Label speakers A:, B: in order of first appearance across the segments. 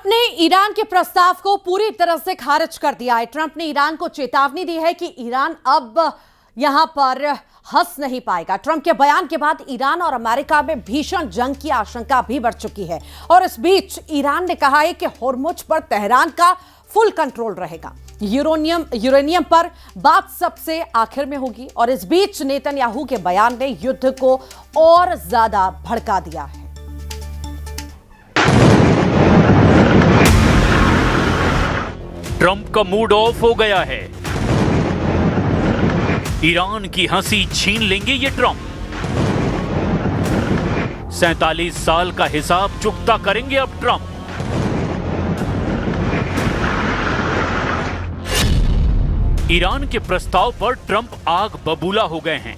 A: ने ईरान के प्रस्ताव को पूरी तरह से खारिज कर दिया है। ट्रंप ने ईरान को चेतावनी दी है कि ईरान अब यहां पर हंस नहीं पाएगा। ट्रंप के बयान के बाद ईरान और अमेरिका में भीषण जंग की आशंका भी बढ़ चुकी है और इस बीच ईरान ने कहा है कि होर्मुज पर तेहरान का फुल कंट्रोल रहेगा। यूरेनियम पर बात सबसे आखिर में होगी और इस बीच नेतन्याहू के बयान ने युद्ध को और ज्यादा भड़का दिया है।
B: ट्रंप का मूड ऑफ हो गया है। ईरान की हंसी छीन लेंगे ये ट्रंप। 47 साल का हिसाब चुकता करेंगे अब ट्रंप। ईरान के प्रस्ताव पर ट्रंप आग बबूला हो गए हैं।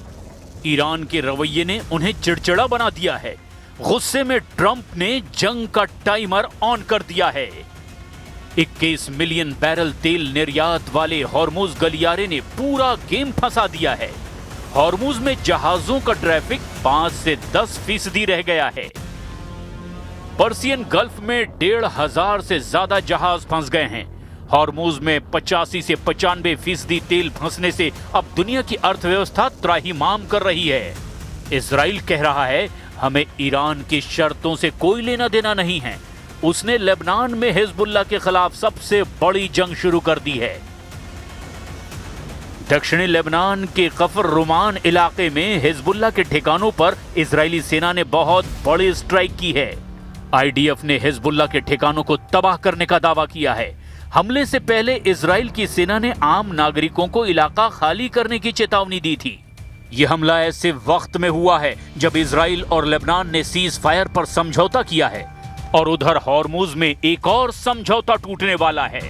B: ईरान के रवैये ने उन्हें चिड़चिड़ा बना दिया है। गुस्से में ट्रंप ने जंग का टाइमर ऑन कर दिया है। 21 मिलियन बैरल तेल निर्यात वाले हॉर्मुज गलियारे ने पूरा गेम फंसा दिया है। हॉर्मुज में जहाजों का ट्रैफिक 5 से 10% रह गया है। पर्सियन गल्फ में 1,500 से ज्यादा जहाज फंस गए हैं। हॉर्मुज में 85 से 95% तेल फंसने से अब दुनिया की अर्थव्यवस्था त्राहिमाम कर रही है। इजराइल कह रहा है, हमें ईरान की शर्तों से कोई लेना देना नहीं है। उसने लेबनान में हिजबुल्लाह के खिलाफ सबसे बड़ी जंग शुरू कर दी है। दक्षिणी लेबनान के कफर रुमान इलाके में हिजबुल्लाह के ठिकानों पर इजरायली सेना ने बहुत बड़ी स्ट्राइक की है। आईडीएफ ने हिजबुल्लाह के ठिकानों को तबाह करने का दावा किया है। हमले से पहले इजराइल की सेना ने आम नागरिकों को इलाका खाली करने की चेतावनी दी थी। यह हमला ऐसे वक्त में हुआ है जब इजराइल और लेबनान ने सीज फायर पर समझौता किया है और उधर हॉर्मुज में एक और समझौता टूटने वाला है।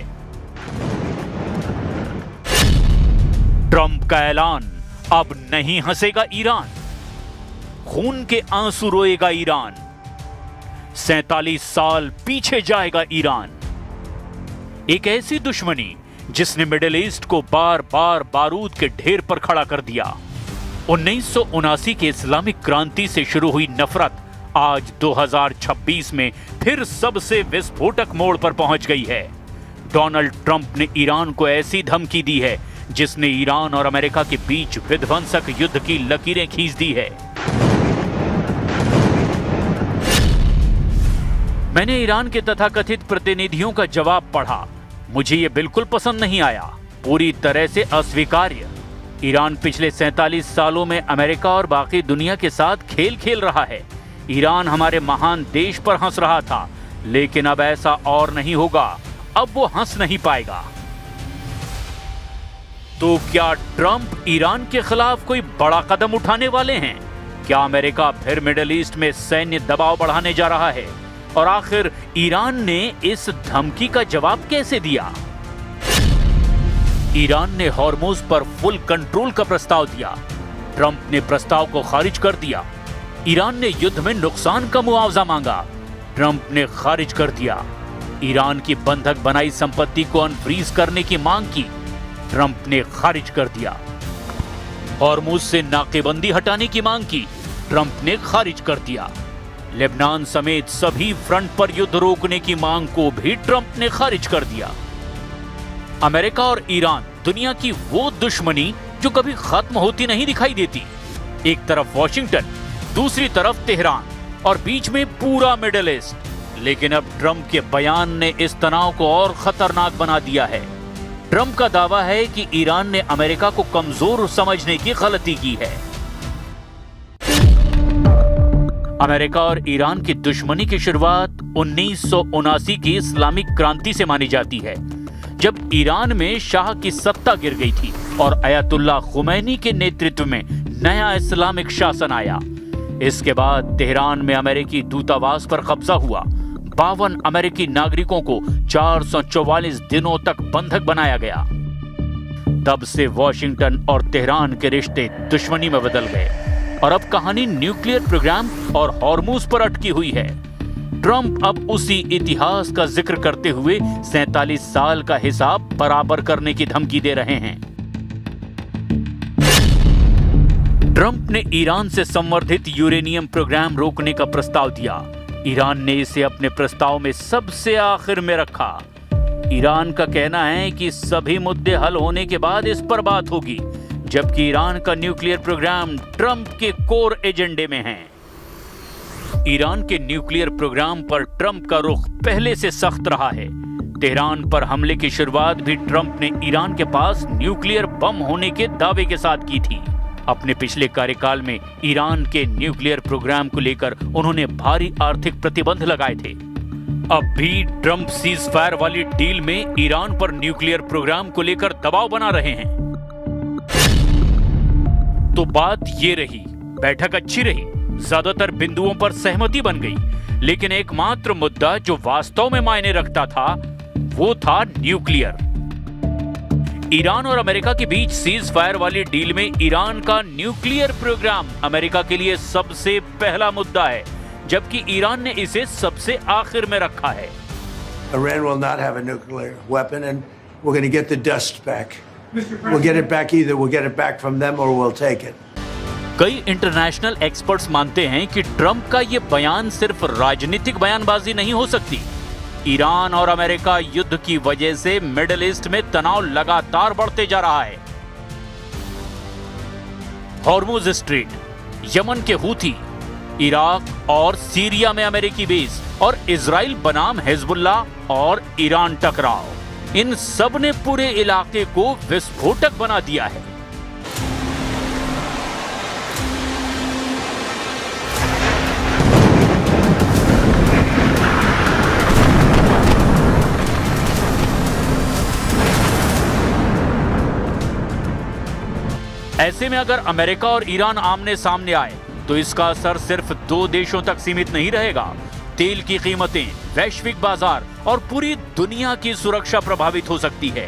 B: ट्रंप का ऐलान, अब नहीं हंसेगा ईरान। खून के आंसू रोएगा ईरान। 47 साल पीछे जाएगा ईरान। एक ऐसी दुश्मनी जिसने मिडिल ईस्ट को बार बार बारूद के ढेर पर खड़ा कर दिया। 1979 के इस्लामिक क्रांति से शुरू हुई नफरत आज 2026 में फिर सबसे विस्फोटक मोड़ पर पहुंच गई है। डोनाल्ड ट्रंप ने ईरान को ऐसी धमकी दी है जिसने ईरान और अमेरिका के बीच विध्वंसक युद्ध की लकीरें खींच दी है। मैंने ईरान के तथाकथित प्रतिनिधियों का जवाब पढ़ा। मुझे यह बिल्कुल पसंद नहीं आया, पूरी तरह से अस्वीकार्य। ईरान पिछले 47 सालों में अमेरिका और बाकी दुनिया के साथ खेल खेल रहा है। ईरान हमारे महान देश पर हंस रहा था, लेकिन अब ऐसा और नहीं होगा। अब वो हंस नहीं पाएगा। तो क्या ट्रंप ईरान के खिलाफ कोई बड़ा कदम उठाने वाले हैं? क्या अमेरिका फिर मिडिल ईस्ट में सैन्य दबाव बढ़ाने जा रहा है? और आखिर ईरान ने इस धमकी का जवाब कैसे दिया? ईरान ने हॉर्मुज पर फुल कंट्रोल का प्रस्ताव दिया। ट्रंप ने प्रस्ताव को खारिज कर दिया। ईरान ने युद्ध में नुकसान का मुआवजा मांगा। ट्रंप ने खारिज कर दिया। ईरान की बंधक बनाई संपत्ति को अनफ्रीज करने की मांग की। ट्रंप ने खारिज कर दिया। हॉर्मुज से नाकेबंदी हटाने की मांग की। ट्रंप ने खारिज कर दिया। लेबनान समेत सभी फ्रंट पर युद्ध रोकने की मांग को भी ट्रंप ने खारिज कर दिया। अमेरिका और ईरान दुनिया की वो दुश्मनी जो कभी खत्म होती नहीं दिखाई देती। एक तरफ वॉशिंगटन, दूसरी तरफ तेहरान और बीच में पूरा मिडिल ईस्ट। लेकिन अब ट्रंप के बयान ने इस तनाव को और खतरनाक बना दिया है। ट्रंप का दावा है कि ईरान ने अमेरिका को कमजोर समझने की गलती की है। अमेरिका और ईरान की दुश्मनी की शुरुआत 1979 की इस्लामिक क्रांति से मानी जाती है, जब ईरान में शाह की सत्ता गिर गई थी और अयतुल्लाह खुमैनी के नेतृत्व में नया इस्लामिक शासन आया। इसके बाद तेहरान में अमेरिकी दूतावास पर कब्जा हुआ। 52 अमेरिकी नागरिकों को 444 दिनों तक बंधक बनाया गया। तब से वॉशिंगटन और तेहरान के रिश्ते दुश्मनी में बदल गए और अब कहानी न्यूक्लियर प्रोग्राम और हॉर्मुज पर अटकी हुई है। ट्रंप अब उसी इतिहास का जिक्र करते हुए 47 साल का हिसाब बराबर करने की धमकी दे रहे हैं। ट्रंप ने ईरान से संवर्धित यूरेनियम प्रोग्राम रोकने का प्रस्ताव दिया। ईरान ने इसे अपने प्रस्ताव में सबसे आखिर में रखा। ईरान का कहना है कि सभी मुद्दे हल होने के बाद इस पर बात होगी, जबकि ईरान का न्यूक्लियर प्रोग्राम ट्रंप के कोर एजेंडे में है। ईरान के न्यूक्लियर प्रोग्राम पर ट्रंप का रुख पहले से सख्त रहा है। तेहरान पर हमले की शुरुआत भी ट्रंप ने ईरान के पास न्यूक्लियर बम होने के दावे के साथ की थी। अपने पिछले कार्यकाल में ईरान के न्यूक्लियर प्रोग्राम को लेकर उन्होंने भारी आर्थिक प्रतिबंध लगाए थे। अब भी ट्रंप सीज फायर वाली डील में ईरान पर न्यूक्लियर प्रोग्राम को लेकर दबाव बना रहे हैं। तो बात ये रही, बैठक अच्छी रही, ज्यादातर बिंदुओं पर सहमति बन गई, लेकिन एकमात्र मुद्दा जो वास्तव में मायने रखता था वो था न्यूक्लियर। ईरान और अमेरिका के बीच सीज फायर वाली डील में ईरान का न्यूक्लियर प्रोग्राम अमेरिका के लिए सबसे पहला मुद्दा है, जबकि ईरान ने इसे सबसे आखिर में रखा है।
C: Iran will not have a nuclear weapon, and we're going to get the dust back. We'll get it back either. We'll get it back from them or we'll take it.
B: कई international experts मानते हैं कि Trump का ये बयान सिर्फ राजनीतिक बयानबाजी नहीं हो सकती। ईरान और अमेरिका युद्ध की वजह से मिडिल ईस्ट में तनाव लगातार बढ़ते जा रहा है। हॉर्मुज स्ट्रेट, यमन के हूथी, इराक और सीरिया में अमेरिकी बेस और इजराइल बनाम हिजबुल्लाह और ईरान टकराव, इन सब ने पूरे इलाके को विस्फोटक बना दिया है। ऐसे में अगर अमेरिका और ईरान आमने सामने आए तो इसका असर सिर्फ दो देशों तक सीमित नहीं रहेगा। तेल की कीमतें, वैश्विक बाजार और पूरी दुनिया की सुरक्षा प्रभावित हो सकती है।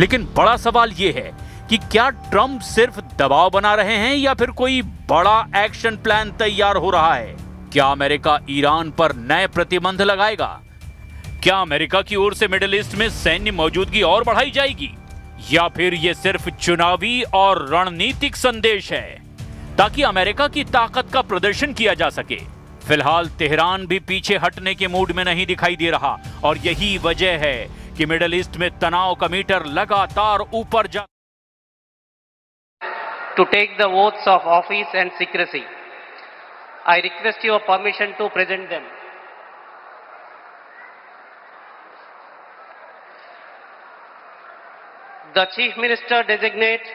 B: लेकिन बड़ा सवाल यह है कि क्या ट्रंप सिर्फ दबाव बना रहे हैं या फिर कोई बड़ा एक्शन प्लान तैयार हो रहा है? क्या अमेरिका ईरान पर नए प्रतिबंध लगाएगा? क्या अमेरिका की ओर से मिडिल ईस्ट में सैन्य मौजूदगी और बढ़ाई जाएगी, या फिर यह सिर्फ चुनावी और रणनीतिक संदेश है ताकि अमेरिका की ताकत का प्रदर्शन किया जा सके? फिलहाल तेहरान भी पीछे हटने के मूड में नहीं दिखाई दे रहा और यही वजह है कि मिडिल ईस्ट में तनाव का मीटर लगातार ऊपर जा।
D: To take the oaths of office and secrecy, I request your permission to present them. The Chief Minister designate